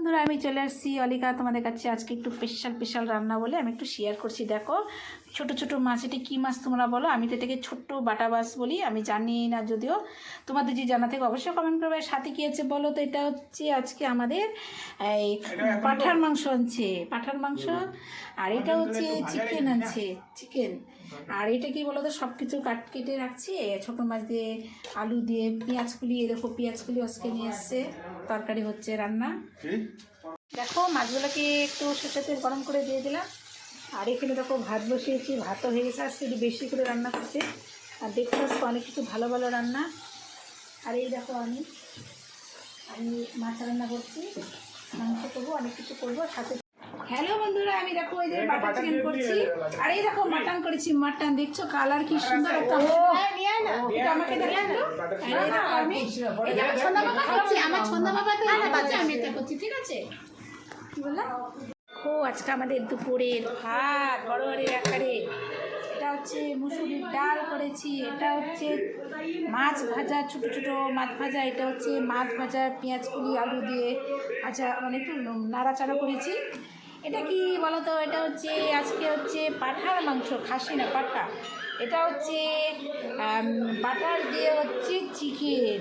বন্ধুরা আমি চলে আসছি অলিকা তোমাদের কাছে আজকে একটু স্পেশাল রান্না বলে আমি একটু শেয়ার করছি। দেখো ছোট ছোট মাছ, এটা কী মাছ তোমরা বলো? আমি তো এটাকে ছোট্ট বাটা মাছ বলি, আমি জানি না, যদিও তোমাদের যে জানা থেকে অবশ্যই কমেন্ট করবে। সাথে কী আছে বলো তো? এটা হচ্ছে আজকে আমাদের এই পাঁঠার মাংস আনছে, পাঁঠার মাংস। আর এটা হচ্ছে চিকেন আনছে, চিকেন। আর এটা কি বলো তো, সব কিছু কেটে রাখছি ছোটো মাছ দিয়ে, আলু দিয়ে, পেঁয়াজ কুলিয়ে, দেখো পেঁয়াজ কুলি আজকে নিয়ে এসছে, তরকারি হচ্ছে রান্না। দেখো মাছগুলোকে একটু সরষের তেল গরম করে দিয়ে দিলাম। আর এখানে দেখো ভাত বসিয়েছি, ভাতও হয়ে গেছে, আজকে একটু বেশি করে রান্না করছি। আর দেখতে পাচ্ছি অনেক কিছু ভালো ভালো রান্না। আর এই দেখো আমি মাছ রান্না করছি, মাংস করবো, অনেক কিছু করবো সাথে। হ্যালো বন্ধুরা, আমি দেখো এই যে বাটার চিকেন করছি। আর এই দেখো মাটন করেছি, মাটন দেখছো কালার কি সুন্দর একটা। এটা আমাকে দেখো, আমি ছন্দা বাবা করছি, আমার ছন্দা বাবা তো আমি এটা করছি, ঠিক আছে? কি বললাম? ও আজকে আমাদের দুপুরের ভাত বড় বড় আকারে। এটা হচ্ছে মুসুরির ডাল করেছি, এটা হচ্ছে মাছ ভাজা, ছোটো ছোটো মাছ ভাজা, এটা হচ্ছে মাছ ভাজা পেঁয়াজ কুলি আলু দিয়ে ভাজা, মানে একটু নাড়াচাড়া করেছি। এটা কি বলো তো? এটা হচ্ছে আজকে হচ্ছে পাঁঠার মাংস, খাসি না পাঠা। এটা হচ্ছে বাটার দিয়ে হচ্ছে চিকেন।